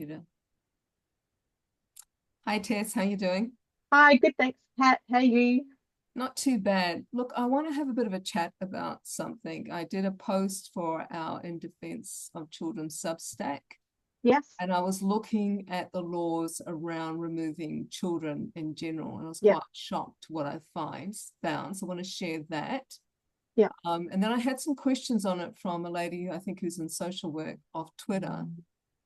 computer. Hi Tess, how you doing? Hi, good, thanks, Kat. How are you? Not too bad. Look, I want to have a bit of a chat about something. I did a post for our In Defense of Children Substack, Yes. and I was looking at the laws around removing children in general, and I was Yeah. quite shocked what I found. So I want to share that. Yeah. And then I had some questions on it from a lady who I think who's in social work off Twitter,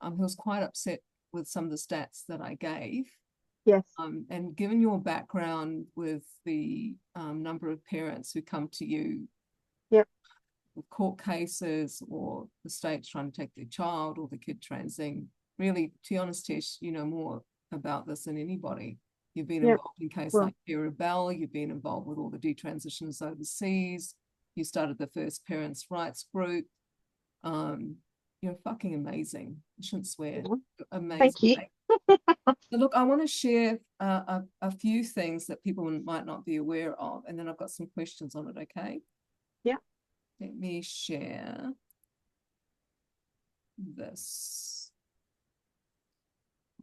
who was quite upset with some of the stats that I gave. Yes. And given your background with the number of parents who come to you Yep. with court cases or the state's trying to take their child or the kid transing, really, to be honest, Tish, you know more about this than anybody. You've been Yep. involved in cases Well, like Vera Bell, you've been involved with all the detransitions overseas, you started the first parents' rights group. Um, you're fucking amazing. I shouldn't swear. yeah. Amazing. Thank you. So look, I want to share a few things that people might not be aware of, and then I've got some questions on it, okay? Yeah. Let me share this.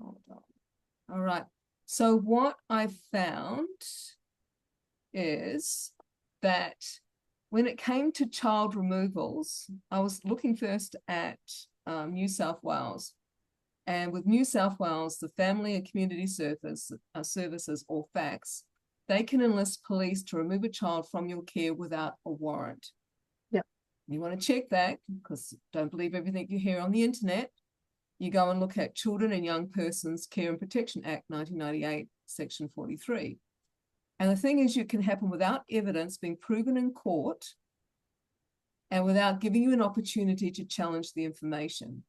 Hold on. All right. So what I found is that when it came to child removals, I was looking first at New South Wales. And with New South Wales, the Family and Community Services, or FACS, they can enlist police to remove a child from your care without a warrant. Yeah. You want to check that because don't believe everything you hear on the internet. You go and look at Children and Young Persons Care and Protection Act 1998, Section 43. And the thing is, it can happen without evidence being proven in court and without giving you an opportunity to challenge the information.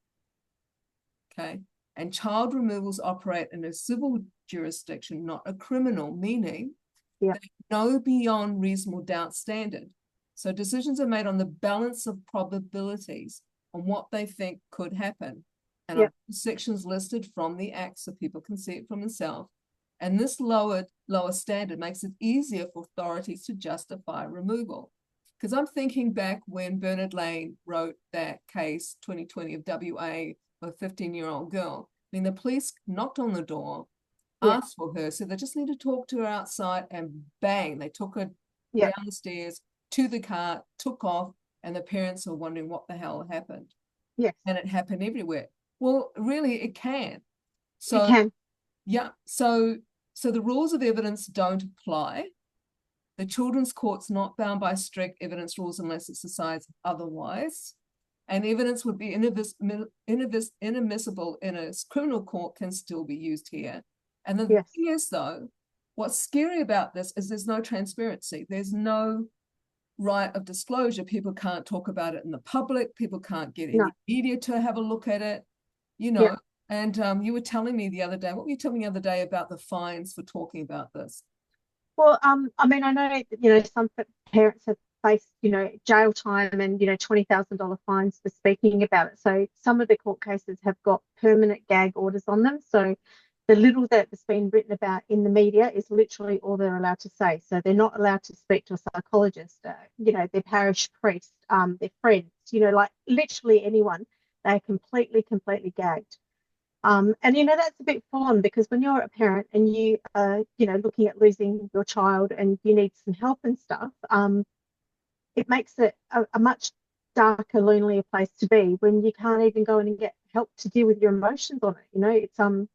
Okay. And child removals operate in a civil jurisdiction, not a criminal, meaning Yeah. they know beyond reasonable doubt standard. So decisions are made on the balance of probabilities on what they think could happen. And Yeah. I've sections listed from the Act so people can see it for themselves. And this lower standard makes it easier for authorities to justify removal. Because I'm thinking back when Bernard Lane wrote that case 2020 of WA, a 15-year-old girl. I mean, the police knocked on the door, Yeah. asked for her, so they just need to talk to her outside, and bang, they took her Yeah. down the stairs to the car, took off, and the parents are wondering what the hell happened. Yes. And it happened everywhere. Well, really, it can. It So, can. yeah, so the rules of evidence don't apply. The children's court's not bound by strict evidence rules unless it decides otherwise. And evidence would be inadmissible in a criminal court can still be used here. And the Yes. thing is, though, what's scary about this is there's no transparency. There's no right of disclosure. People can't talk about it in the public. People can't get No. any media to have a look at it, you Yeah. know. And you were telling me the other day, what were you telling me the other day about the fines for talking about this? Well, I mean, I know that, some parents have faced, jail time and, $20,000 fines for speaking about it. So some of the court cases have got permanent gag orders on them. So the little that's been written about in the media is literally all they're allowed to say. So they're not allowed to speak to a psychologist, their parish priest, their friends, like literally anyone. They're completely gagged. And that's a bit full on because when you're a parent and you are, looking at losing your child and you need some help and stuff, it makes it a much darker, lonelier place to be when you can't even go in and get help to deal with your emotions on it. It's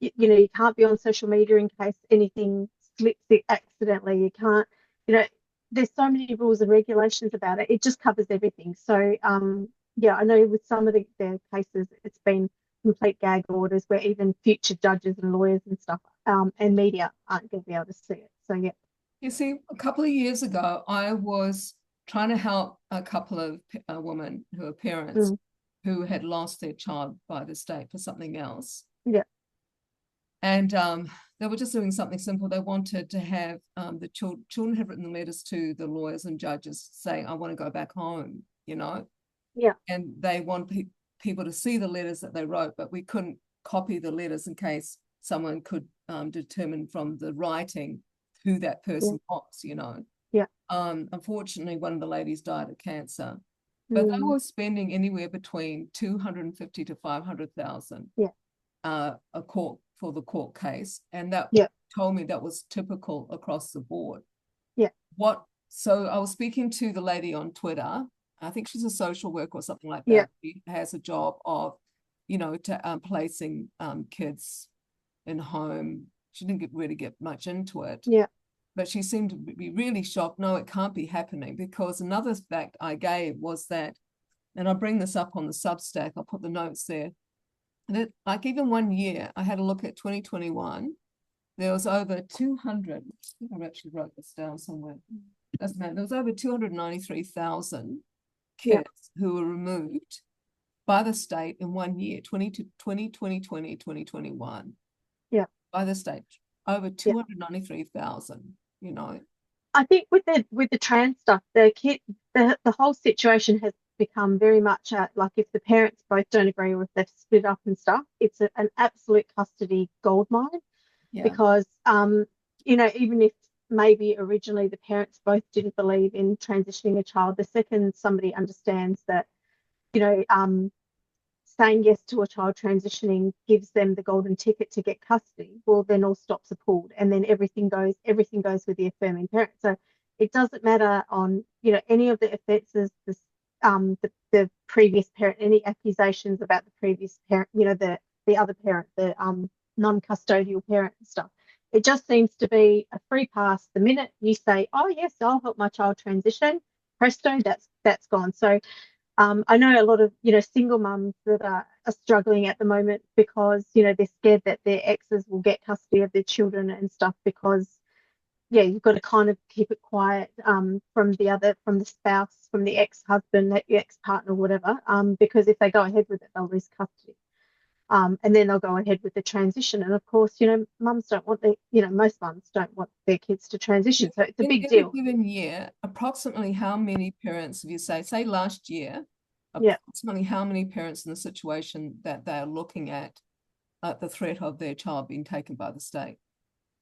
you can't be on social media in case anything slips it accidentally. You can't, you know, there's so many rules and regulations about it. It just covers everything. So yeah, I know with some of the cases, it's been complete gag orders where even future judges and lawyers and stuff and media aren't going to be able to see it. So yeah. You see, a couple of years ago, I was trying to help a couple of women who are parents Mm, who had lost their child by the state for something else. yeah. And they were just doing something simple. They wanted to have the children had written letters to the lawyers and judges saying, I want to go back home, you know, Yeah. and they want people to see the letters that they wrote, but we couldn't copy the letters in case someone could determine from the writing who that Yeah. person was, you know. Yeah. Unfortunately, one of the ladies died of cancer, but they Mm, were spending anywhere between 250 to 500,000. yeah. a court for the court case, and that Yeah. told me that was typical across the board. Yeah. So I was speaking to the lady on Twitter. I think she's a social worker or something like that. Yeah. She has a job of, placing kids in home. She didn't really get much into it. Yeah. But she seemed to be really shocked. No, it can't be happening, because another fact I gave was that, and I'll bring this up on the Substack, I'll put the notes there, that like even 1 year, I had a look at 2021, there was over 200, I think I actually wrote this down somewhere. Doesn't matter. There was over 293,000 kids who were removed by the state in 1 year, 2020, 2021. Yeah. By the state, over 293,000, I think with the trans stuff, the whole situation has become very much like if the parents both don't agree or if they've split up and stuff, it's an absolute custody goldmine. Yeah. Because even if maybe originally the parents both didn't believe in transitioning a child, the second somebody understands that, saying yes to a child transitioning gives them the golden ticket to get custody, well, then all stops are pulled, and then everything goes with the affirming parent. So it doesn't matter on any of the offences, the previous parent, any accusations about the previous parent, the other parent, the non-custodial parent and stuff. It just seems to be a free pass. The minute you say, "Oh yes, I'll help my child transition," presto, that's gone. So I know a lot of single mums that are struggling at the moment because they're scared that their exes will get custody of their children and stuff, because you've got to kind of keep it quiet from the spouse, from the ex-husband, the ex-partner, whatever, because if they go ahead with it, they'll lose custody. And then they'll go ahead with the transition. And of course, mums don't want most mums don't want their kids to transition. So it's a big deal. In a given year, approximately how many parents, if you say last year, Yeah. approximately how many parents in the situation that they're looking at the threat of their child being taken by the state?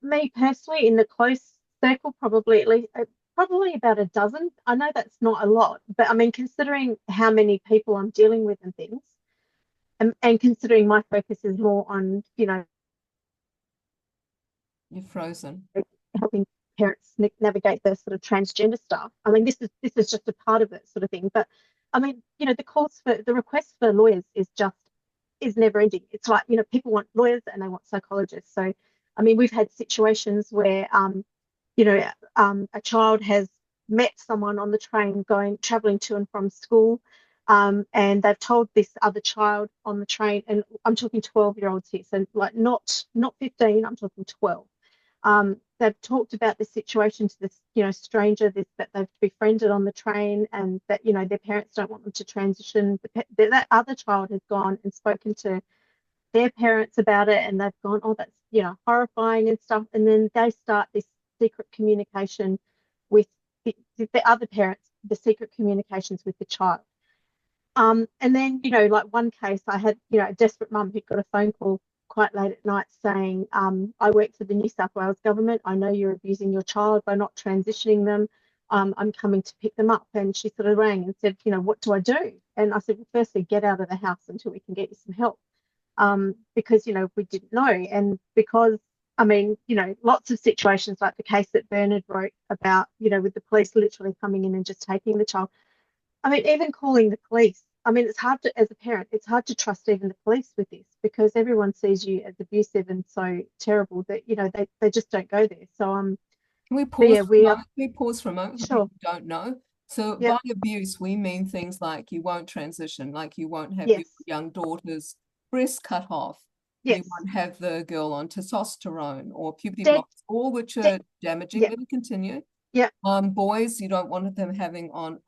Me personally, in the close circle, probably at least probably about a dozen. I know that's not a lot, but I mean, considering how many people I'm dealing with and things, and considering my focus is more on, You're frozen. helping parents navigate the sort of transgender stuff. I mean, this is just a part of it, sort of thing. But I mean, the request for lawyers is never ending. It's like, people want lawyers and they want psychologists. So, I mean, we've had situations where, a child has met someone on the train traveling to and from school. And they've told this other child on the train, and I'm talking 12-year-olds here, so like not 15, I'm talking 12. They've talked about this situation to this, stranger that they've befriended on the train, and that, their parents don't want them to transition. That other child has gone and spoken to their parents about it, and they've gone, "Oh, that's, horrifying," and stuff. And then they start this secret communication with the other parents, the secret communications with the child. And then, like one case, I had, a desperate mum who got a phone call quite late at night saying, "I work for the New South Wales government. I know you're abusing your child by not transitioning them. I'm coming to pick them up." And she sort of rang and said, "What do I do?" And I said, "Well, firstly, get out of the house until we can get you some help." Because, we didn't know. And because, I mean, lots of situations like the case that Bernard wrote about, with the police literally coming in and just taking the child. I mean, even calling the police. I mean, it's hard to, as a parent, it's hard to trust even the police with this, because everyone sees you as abusive and so terrible that, they just don't go there. So, Can we pause yeah, for a moment? Can we pause for a moment? Sure. People don't know. So Yep. by abuse, we mean things like you won't transition, like you won't have Yes. your young daughter's breast cut off. Yes. You won't have the girl on testosterone or puberty Dead- blocks, all which are damaging. Yep. Let me continue. Yep. Boys, you don't want them having on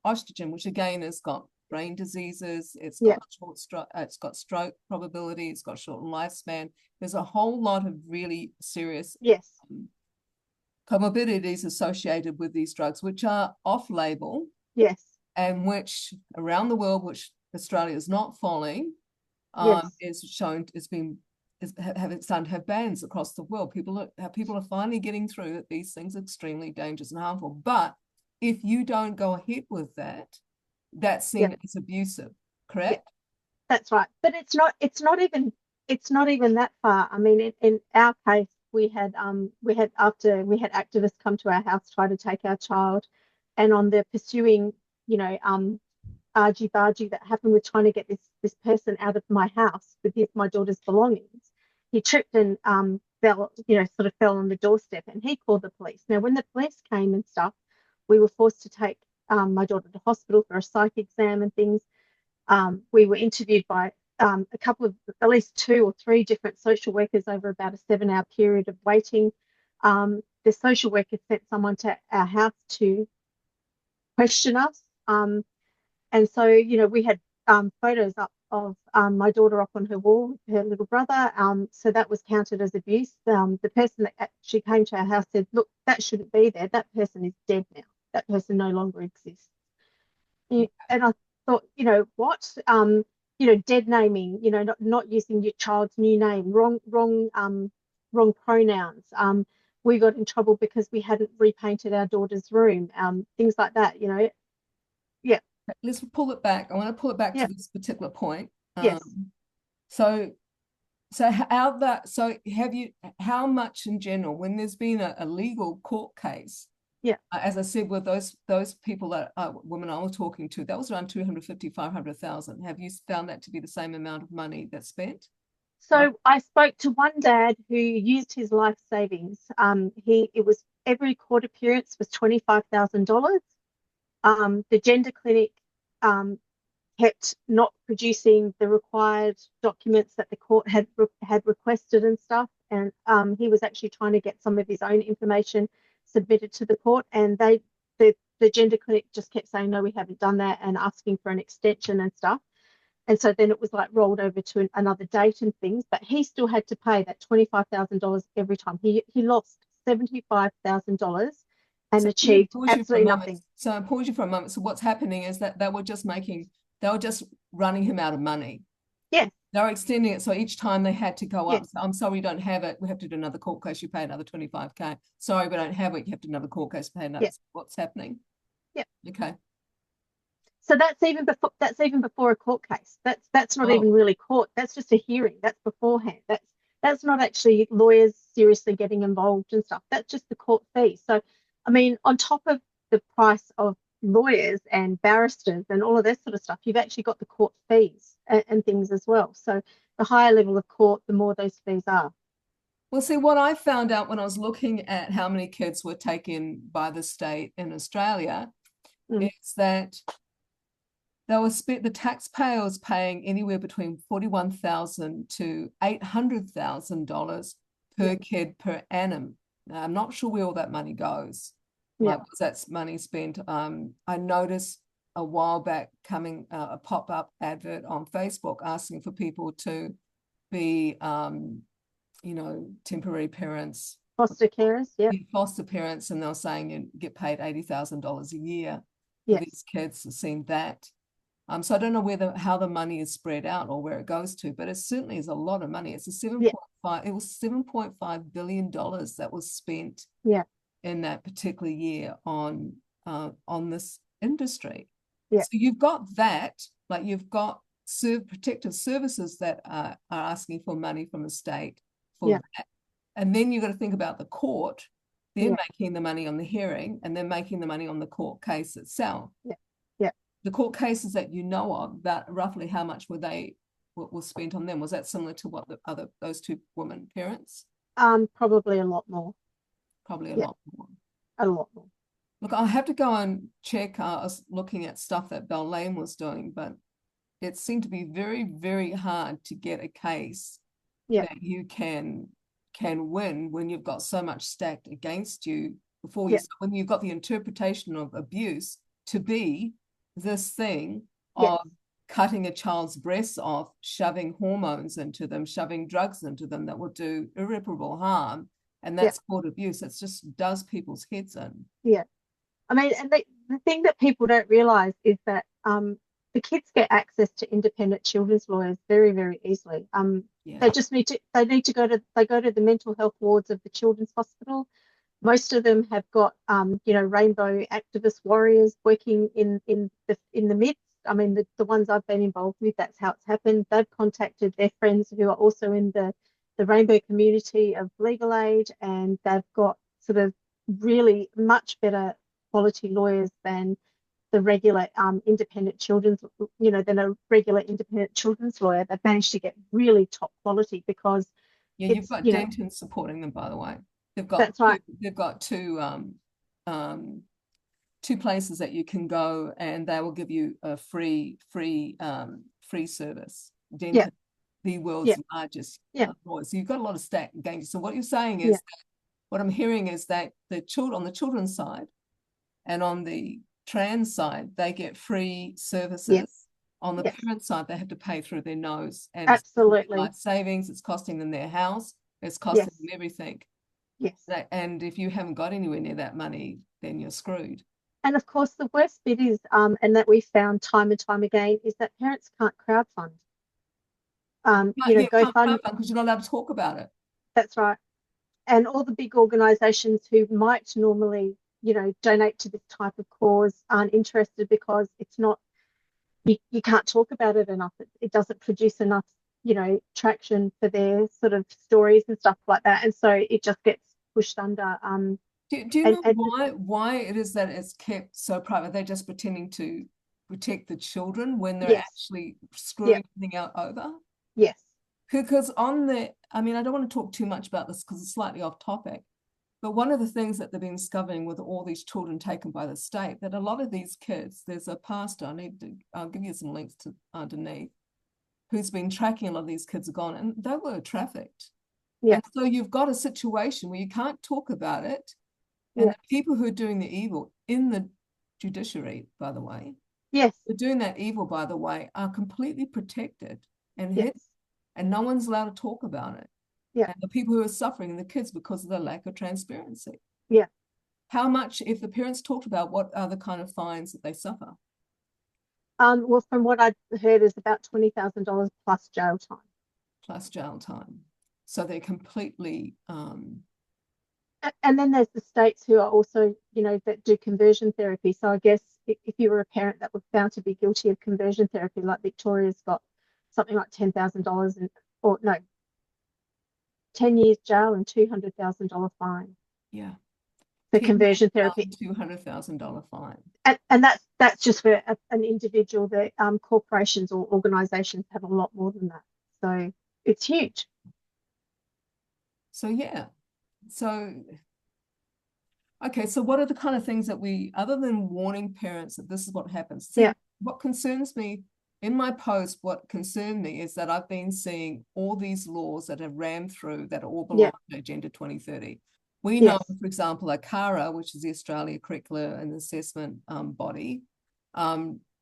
estrogen, which again has got brain diseases, it's got it's got stroke probability, it's got short lifespan. There's a whole lot of really serious Yes. comorbidities associated with these drugs, which are off-label. Yes. And which around the world, which Australia is not following, Yes. is shown it's been having started to have bans across the world. People are finally getting through that these things are extremely dangerous and harmful. But if you don't go ahead with that, that's seen as abusive, correct? That's right. But it's not even it's not even that far. I mean, in our case, we had activists come to our house try to take our child, and on the pursuing, argy-bargy that happened with trying to get this person out of my house with my daughter's belongings, he tripped and fell, sort of fell on the doorstep, and he called the police. Now, when the police came and stuff, we were forced to take my daughter to hospital for a psych exam and things. We were interviewed by a couple of, at least 2 or 3 different social workers over about a 7-hour period of waiting. The social worker sent someone to our house to question us. And so, we had photos up of my daughter up on her wall with her little brother. So that was counted as abuse. The person that actually came to our house said, look, that shouldn't be there. That person is dead now. That person no longer exists. And I thought, what? Dead naming, not using your child's new name, wrong pronouns. We got in trouble because we hadn't repainted our daughter's room, things like that, Yeah. Let's pull it back. I want to pull it back Yeah. to this particular point. Yes. So how much in general, when there's been a legal court case, Yeah. As I said, with those people that women I was talking to, that was around 250, 500,000. Have you found that to be the same amount of money that's spent? So I spoke to one dad who used his life savings. It was every court appearance was $25,000. The gender clinic kept not producing the required documents that the court had requested and stuff, and he was actually trying to get some of his own information submitted to the court, and the gender clinic just kept saying, no, we haven't done that, and asking for an extension and stuff. And so then it was like rolled over to another date and things, but he still had to pay that $25,000 every time. He lost $75,000 and achieved absolutely nothing. So I pause you for a moment. So what's happening is that they were just running him out of money. Yes. They were extending it. So each time they had to go up, Yes. so, I'm sorry, we don't have it. We have to do another court case. You pay another 25K. Sorry, we don't have it. You have to do another court case, pay another. Yes. What's happening? Yeah. Okay. So that's even before a court case. That's not even really court. That's just a hearing. That's beforehand. That's not actually lawyers seriously getting involved and stuff. That's just the court fee. So, I mean, on top of the price of lawyers and barristers and all of that sort of stuff, you've actually got the court fees and things as well. So the higher level of court, the more those fees are. Well, see, what I found out when I was looking at how many kids were taken by the state in Australia is that the taxpayer was paying anywhere between $41,000 to $800,000 per kid per annum. Now, I'm not sure where all that money goes. Like, was that money spent? I noticed a while back coming a pop-up advert on Facebook asking for people to be, temporary parents. Foster carers, yeah. Foster parents, and they were saying you get paid $80,000 a year for these kids. It seemed that. So I don't know how the money is spread out or where it goes to, but it certainly is a lot of money. It's a 7.5. It was $7.5 billion that was spent in that particular year on this industry. So you've got that, like you've got protective services that are asking for money from the state for that. And then you've got to think about the court. They're making the money on the hearing, and they're making the money on the court case itself. The court cases that you know of, that roughly how much was spent on them? Was that similar to what those 2 women parents? Probably a lot more. Probably a lot more. A lot more. Look, I'll have to go and check. I was looking at stuff that Bell Lane was doing, but it seemed to be very, very hard to get a case that you can win when you've got so much stacked against you before you, when you've got the interpretation of abuse to be this thing of cutting a child's breasts off, shoving hormones into them, shoving drugs into them that will do irreparable harm. And that's called abuse. It just does people's heads in. Yeah. I mean, and the thing that people don't realize is that the kids get access to independent children's lawyers very, very easily. They just need to go to the mental health wards of the children's hospital. Most of them have got rainbow activist warriors working in the midst. I mean, the ones I've been involved with, that's how it's happened. They've contacted their friends who are also in the rainbow community of legal aid, and they've got sort of really much better quality lawyers than the regular independent children's, than a regular independent children's lawyer. They've managed to get really top quality because Yeah, you've it's, got Denton supporting them, by the way. That's right. They've got two places that you can go, and they will give you a free service. Denton, the world's largest lawyer. So you've got a lot of stack gains. So what you're saying is that, what I'm hearing is that on the children's side and on the trans side, they get free services. Yes. On the parent side, they have to pay through their nose, and absolutely life savings. It's costing them their house. It's costing them everything. Yes. And if you haven't got anywhere near that money, then you're screwed. And of course, the worst bit is, and that we found time and time again, is that parents can't crowdfund. GoFundMe, because you're not allowed to talk about it. That's right. And all the big organisations who might normally, donate to this type of cause aren't interested because it's not. You can't talk about it enough. It doesn't produce enough, traction for their sort of stories and stuff like that. And so it just gets pushed under. Do you know why it is that it's kept so private? They're just pretending to protect the children when they're actually screwing everything out over? Yes. Because I don't want to talk too much about this because it's slightly off topic, but one of the things that they've been discovering with all these children taken by the state, that a lot of these kids, there's a pastor, I'll give you some links to underneath, who's been tracking a lot of these kids are gone, and they were trafficked. Yeah. And so you've got a situation where you can't talk about it. And the people who are doing the evil in the judiciary, by the way, who are doing that evil, by the way, are completely protected and hidden, and no one's allowed to talk about it. Yeah. And the people who are suffering, the kids, because of the lack of transparency. Yeah. How much, if the parents talked about, what are the kind of fines that they suffer? Well, from what I've heard, is about $20,000 plus jail time. Plus jail time. So they're completely. And then there's the states who are also, that do conversion therapy. So I guess if you were a parent that was found to be guilty of conversion therapy, like Victoria's got something like $10,000 or 10 years jail and $200,000 fine. Yeah. For conversion therapy. $200,000 fine. And that's just for an individual. That corporations or organizations have a lot more than that. So it's huge. So okay, so what are the kind of things that other than warning parents that this is what happens? What concerns me in my post, what concerned me is that I've been seeing all these laws that have rammed through that all belong to Agenda 2030. We know, for example, ACARA, which is the Australia Curricular and Assessment body,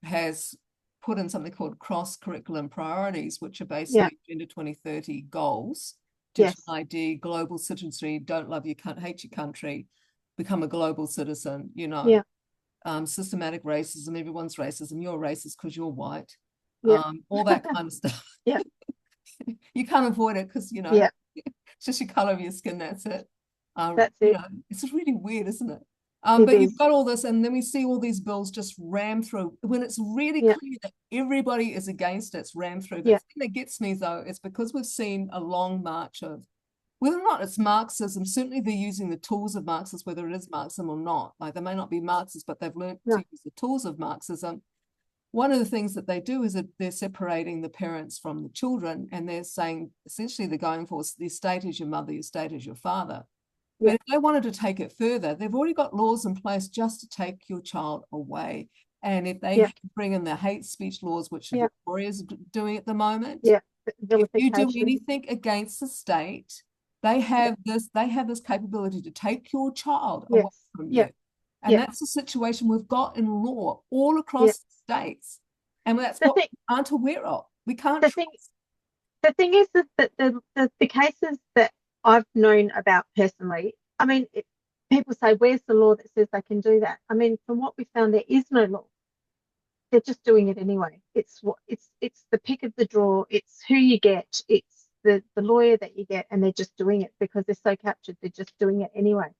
has put in something called cross-curriculum priorities, which are basically Agenda 2030 goals. Digital ID, global citizenry, don't love your country, hate your country, become a global citizen, systematic racism, everyone's racism, you're racist because you're white, all that kind of stuff. You can't avoid it because, it's just your color of your skin, that's it. That's it. It's really weird, isn't it? But you've got all this, and then we see all these bills just ram through when it's really clear that everybody is against it. It's rammed through. The thing that gets me, though, is because we've seen a long march of, whether or not it's Marxism, certainly they're using the tools of Marxism, whether it is Marxism or not. Like, they may not be Marxists, but they've learned to use the tools of Marxism. One of the things that they do is that they're separating the parents from the children, and they're saying, essentially, they're going for the state is your mother, your state is your father. But if they wanted to take it further, they've already got laws in place just to take your child away. And if they bring in the hate speech laws, which Victoria's doing at the moment, if you do anything against the state, they have this capability to take your child away from you. And that's the situation we've got in law all across the states. And that's what we aren't aware of. We can't. The thing is that the cases that I've known about personally, I mean, people say, where's the law that says they can do that? I mean, from what we found, there is no law. They're just doing it anyway. It's the pick of the draw. It's who you get. It's the lawyer that you get, and they're just doing it because they're so captured. They're just doing it anyway.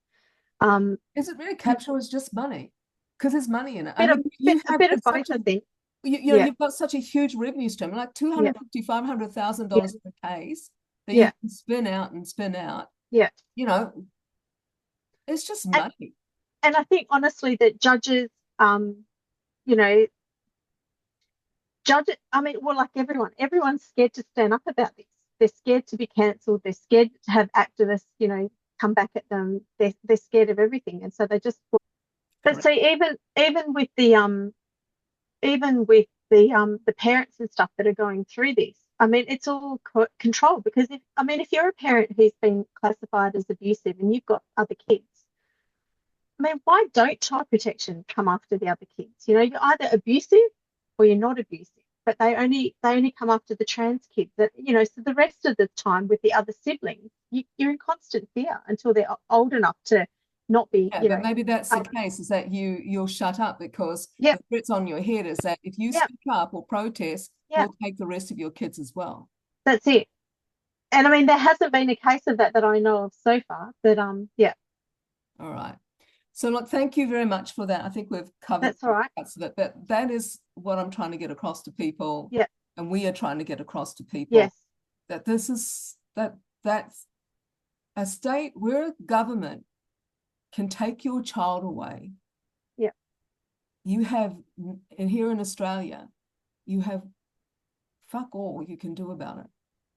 Is it really capture, or is just money? Because there's money in it. A bit of both, I think. you know, Yeah. you've got such a huge revenue stream, like Yeah. $250,000, $500,000 Yeah. a case that Yeah. you can spin out and spin out. Yeah. You know, it's just And, money. and I think honestly that judges, you know, I mean, well, like everyone's scared to stand up about this. They're scared to be cancelled. They're scared to have activists, you know, come back at them. They're scared of everything. And so they just, but Correct. see, even with the parents and stuff that are going through this, I mean, it's all controlled because if you're a parent who's been classified as abusive and you've got other kids, I mean, why don't child protection come after the other kids? You know, you're either abusive or you're not abusive, but they only come after the trans kids. That, you know, so the rest of the time with the other siblings, you're in constant fear until they're old enough to not be, Yeah, you but know. maybe that's the case, is that you'll shut up because Yeah, the threats on your head is that if you yeah, speak up or protest, yeah, we'll take the rest of your kids as well. that's it. And I mean, there hasn't been a case of that I know of so far. But yeah, All right. So look, thank you very much for that. I think we've covered that's all right. parts of it, but that is what I'm trying to get across to people. Yeah, And we are trying to get across to people yes, that that's a state where a government can take your child away. yeah, You have, and here in Australia, you have fuck all you can do about it.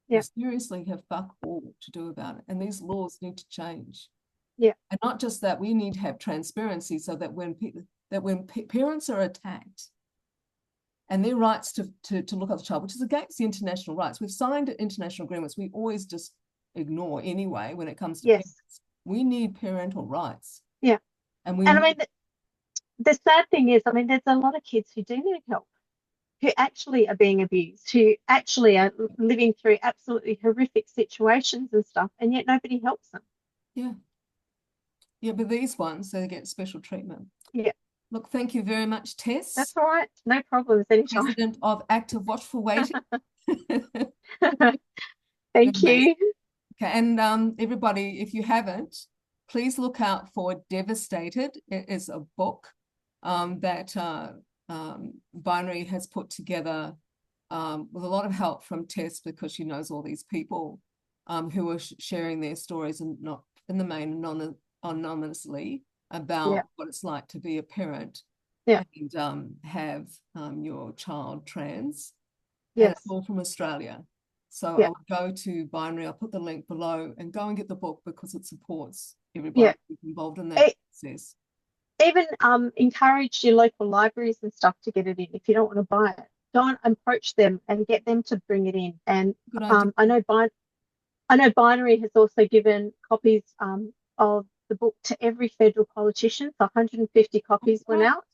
yeah, You seriously have fuck all to do about it. And these laws need to change. yeah, And not just that, we need to have transparency so that when parents are attacked and their rights to look after the child, which is against the international rights, we've signed international agreements we always just ignore anyway when it comes to yes, parents. We need parental rights. yeah. And we And I mean, the sad thing is, I mean, there's a lot of kids who do need help, who actually are being abused, who actually are living through absolutely horrific situations and stuff, and yet nobody helps them. yeah. Yeah, but these ones, they get special treatment. Yeah, Look, thank you very much, that's Tess, all right. No problems anytime. President of Active Watchful Waiting. Thank you. Okay, and everybody, if you haven't, please look out for Devastated. It is a book that Binary has put together with a lot of help from Tess, because she knows all these people who are sharing their stories, and not in the main anonymously, about Yeah, what it's like to be a parent yeah, and have your child trans. And yes, it's all from Australia. So I yeah, would go to Binary. I'll put the link below and go and get the book, because it supports yeah. everybody who's involved in that process. Even encourage your local libraries and stuff to get it in if you don't want to buy it. Go and approach them and get them to bring it in. And Good idea. I know Binary has also given copies of the book to every federal politician. So 150 copies went out.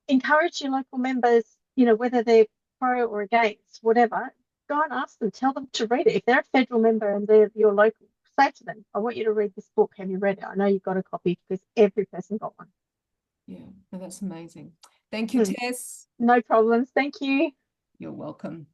Encourage your local members, you know, whether they're pro or against, whatever, go and ask them, tell them to read it. If they're a federal member and they're your local, say to them, I want you to read this book. Have you read it? I know you've got a copy because every person got one. Yeah, no, that's amazing. Thank you, Tess. No problems. Thank you. You're welcome.